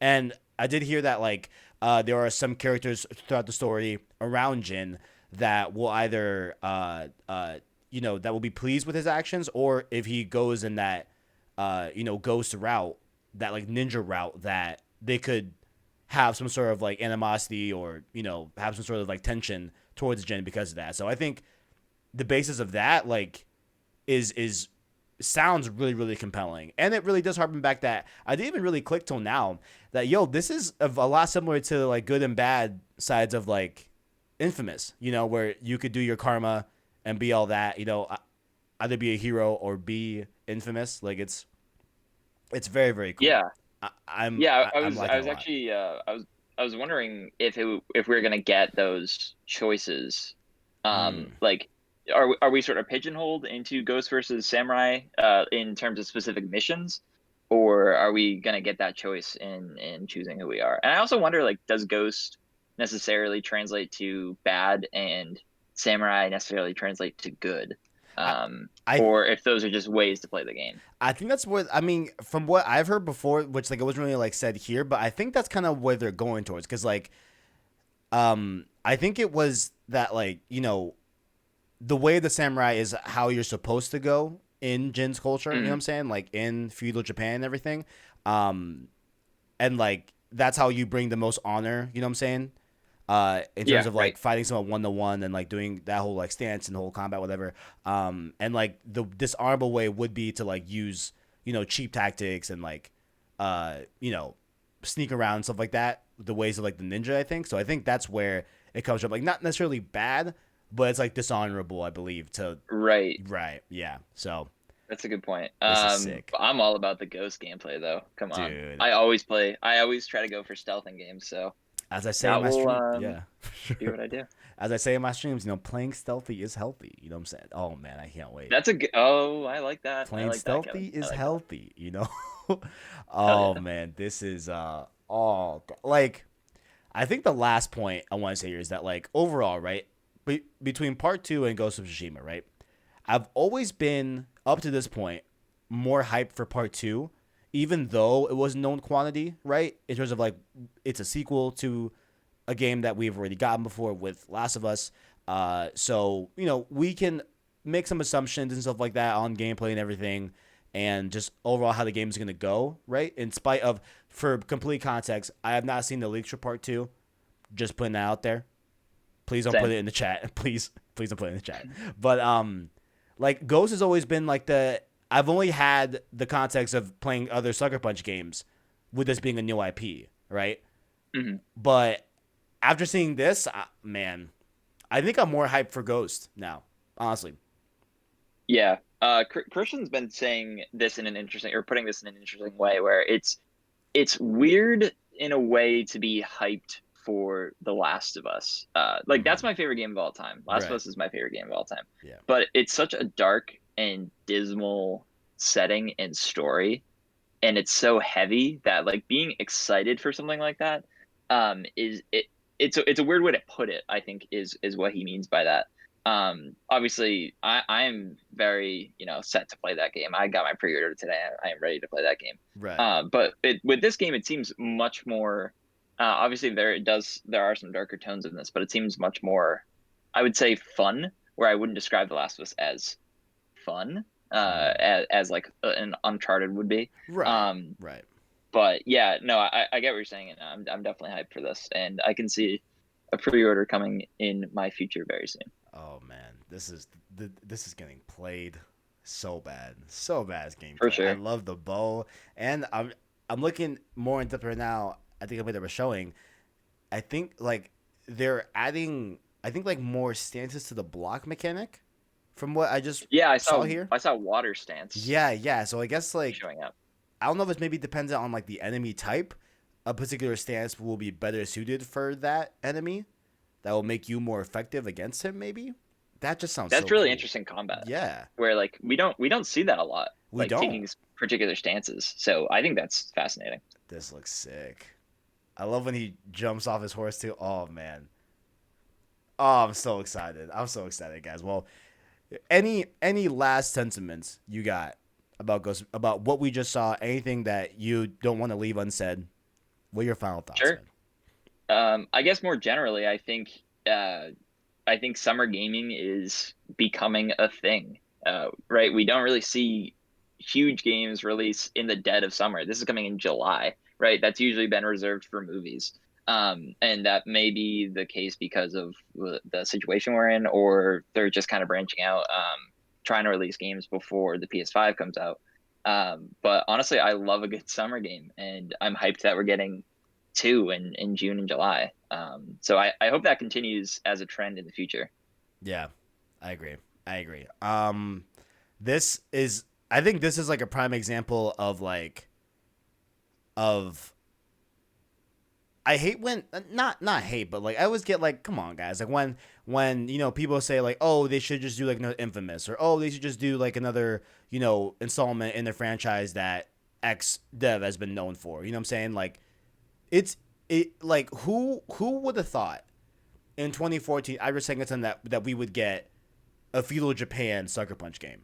And I did hear that like there are some characters throughout the story around Jin that will either that will be pleased with his actions, or if he goes in that ghost route, that like ninja route, that they could have some sort of like animosity, or have some sort of like tension towards Jin because of that. So I think the basis of that like is sounds really really compelling, and it really does harken back that I didn't even really click till now that this is a lot similar to like good and bad sides of like Infamous, where you could do your karma and be all that, either be a hero or be infamous. Like it's very very cool. Yeah, I'm yeah. I'm I liking it was a lot. actually I was wondering if we are gonna get those choices. Mm. Like, are we sort of pigeonholed into Ghost versus Samurai in terms of specific missions, or are we gonna get that choice in choosing who we are? And I also wonder, like, does Ghost necessarily translate to bad and Samurai necessarily translate to good? I I Or if those are just ways to play the game. I think that's what I mean from what I've heard before, which like it wasn't really like said here, but I think that's kind of where they're going towards, because like I think it was that like the way the samurai is how you're supposed to go in Jin's culture. You know what Mm, I'm saying? Like in feudal Japan and everything, um, and like that's how you bring the most honor. You know what I'm saying? In terms yeah, of right. like fighting someone 1-to-1 and like doing that whole like stance and the whole combat, whatever. And like the dishonorable way would be to like use cheap tactics and like you know sneak around and stuff like that. The ways of like the ninja, I think. So I think that's where it comes from. Like not necessarily bad, but it's like dishonorable, I believe. To Right. right, yeah. So That's a good point. this is sick, I'm all about the ghost gameplay though. Come on. dude. I always try to go for stealth in games, so As I say in that my will stream, yeah, be what I do. as I say in my streams, playing stealthy is healthy. You know what I'm saying? Oh man, I can't wait. Oh, I like that. I Playing like that, stealthy Kevin. I is like that. healthy. Hell Oh yeah. man, this is like I think the last point I want to say here is that like overall, right? Between part 2 and Ghost of Tsushima, right? I've always been up to this point more hyped for part 2, even though it was known quantity, right? In terms of like it's a sequel to a game that we've already gotten before with Last of Us. So we can make some assumptions and stuff like that on gameplay and everything, and just overall how the game is gonna go, right? In spite of, for complete context, I have not seen the leaks for part 2. Just putting that out there. Please don't put Same. it in the chat. Please don't put it in the chat. But like Ghost has always been like I've only had the context of playing other Sucker Punch games with this being a new IP, right? Hmm. But after seeing this, man, I think I'm more hyped for Ghost now, honestly. Yeah. Christian's been saying this in an interesting or putting this in an interesting way where it's weird in a way to be hyped for The Last of Us. Like Mm-hmm. that's my favorite game of all time. Last of Right. Us is my favorite game of all time. Yeah. But it's such a dark and dismal setting and story, and it's so heavy that like being excited for something like that is it it's a weird way to put it, I think, is what he means by that. Obviously I am very, set to play that game. I got my pre-order today. I am ready to play that game. Right. But with this game, it seems much more, obviously there are some darker tones in this, but it seems much more, I would say, fun, where I wouldn't describe The Last of Us as fun, as like an Uncharted would be. Right. Right. But yeah, no, I get what you're saying, and I'm definitely hyped for this, and I can see a pre-order coming in my future very soon. Oh man, this is getting played so bad, as gameplay. For sure. I love the bow, and I'm looking more in depth right now. I think they were showing. I think like they're adding. I think like more stances to the block mechanic, from what I just Yeah, I saw here. I saw water stance. Yeah. So I guess like showing up. I don't know if it's maybe dependent on like the enemy type. A particular stance will be better suited for that enemy. That will make you more effective against him. Maybe that just sounds. That's so really cool. interesting combat. Yeah, where like we don't see that a lot. We don't. Taking these particular stances. So I think that's fascinating. This looks sick. I love when he jumps off his horse too. Oh man. Oh, I'm so excited. Guys. Well, any last sentiments you got about about what we just saw? Anything that you don't want to leave unsaid? What are your final thoughts? Sure. Man? I guess more generally, I think summer gaming is becoming a thing. Right? We don't really see huge games release in the dead of summer. This is coming in July, right? That's usually been reserved for movies. And that may be the case because of the situation we're in, or they're just kind of branching out, trying to release games before the PS5 comes out. But honestly, I love a good summer game, and I'm hyped that we're getting two in June and July. So I hope that continues as a trend in the future. Yeah, I agree. I think this is like a prime example of I hate when not hate, but like I always get like, come on guys, like when people say like, oh, they should just do like another Infamous, or oh, they should just do like another installment in the franchise that X dev has been known for. You know what I'm saying? Like like who would have thought in 2014 I was saying that we would get a feudal Japan Sucker Punch game.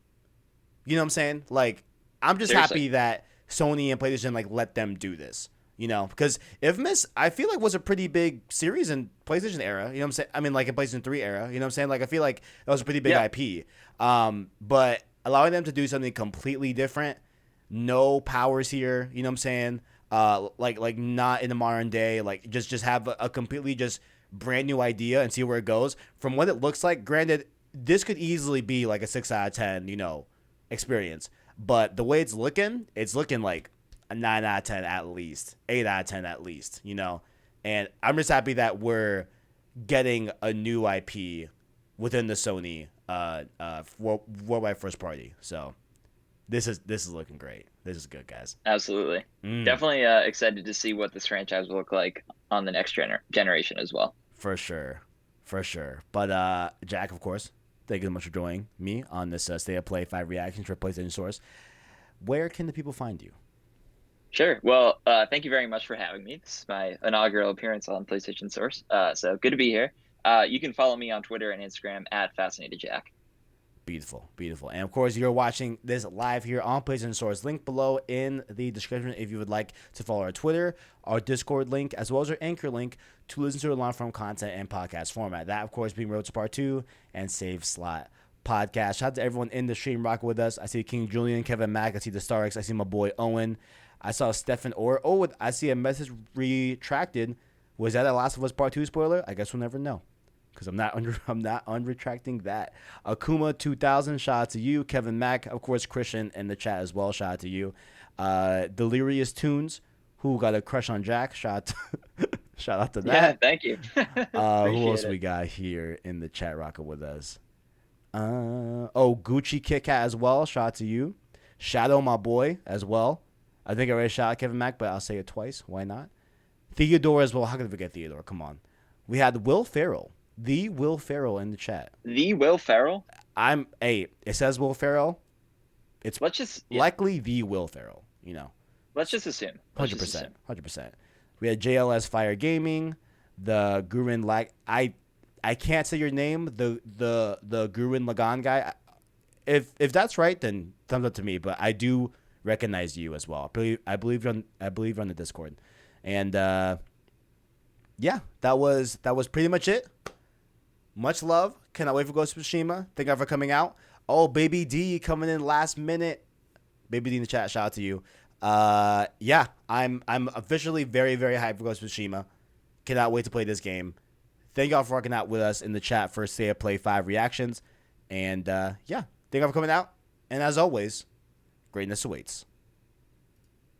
You know what I'm saying? Like I'm just Seriously. happy that Sony and PlayStation like let them do this. Because Infamous, I feel like was a pretty big series in PlayStation era. You know what I'm saying? I mean, like in PlayStation 3 era. You know what I'm saying? Like I feel like that was a pretty big IP. But allowing them to do something completely different, no powers here. You know what I'm saying? Like not in the modern day. Like just have a completely just brand new idea and see where it goes. From what it looks like, granted, this could easily be like a 6 out of 10, experience. But the way it's looking like a 9 out of 10 at least, 8 out of 10 at least, And I'm just happy that we're getting a new IP within the Sony worldwide first party. So this is looking great. This is good, guys. Absolutely. Definitely excited to see what this franchise will look like on the next generation as well. For sure. But Jack, of course, thank you so much for joining me on this State of Play 5 reactions for PlayStation Source. Where can the people find you? Sure. Well, thank you very much for having me. This is my inaugural appearance on PlayStation Source. So good to be here. You can follow me on Twitter and Instagram at FascinatedJack. Beautiful. And of course, you're watching this live here on PlayStation Source. Link below in the description if you would like to follow our Twitter, our Discord link, as well as our Anchor link to listen to a long-form content and podcast format. That, of course, being Road to Part 2 and Save Slot Podcast. Shout out to everyone in the stream rocking with us. I see King Julian, Kevin Mack. I see the Starks. I see my boy Owen. I saw Stefan Orr. Oh, I see a message retracted. Was that a Last of Us Part 2 spoiler? I guess we'll never know, because I'm not unretracting that. Akuma 2000, shout out to you. Kevin Mack, of course, Christian in the chat as well, shout out to you. Delirious Tunes, who got a crush on Jack, shout out to that. Yeah, thank you. Who else we got here in the chat rocking with us? Gucci Kit Kat as well, shout out to you. Shadow, my boy, as well. I think I already shot out Kevin Mack, but I'll say it twice. Why not? Theodore as well. How could I forget Theodore? Come on. We had Will Ferrell. The Will Ferrell in the chat. The Will Ferrell? It says Will Ferrell. It's Let's just likely the Will Ferrell, Let's just assume. 100%. We had JLS Fire Gaming, the Gurren Lag. I can't say your name. The Gurren Lagann guy. If that's right, then thumbs up to me. But I do recognize you as well. I believe you're on the Discord, and yeah, that was pretty much it. Much love. Cannot wait for Ghost of Tsushima. Thank God for coming out. Oh, Baby D coming in last minute. Baby D in the chat. Shout out to you. Yeah, I'm officially very, very hyped for Ghost of Tsushima. Cannot wait to play this game. Thank y'all for rocking out with us in the chat for State of Play 5 reactions. And yeah, thank y'all for coming out. And as always, greatness awaits.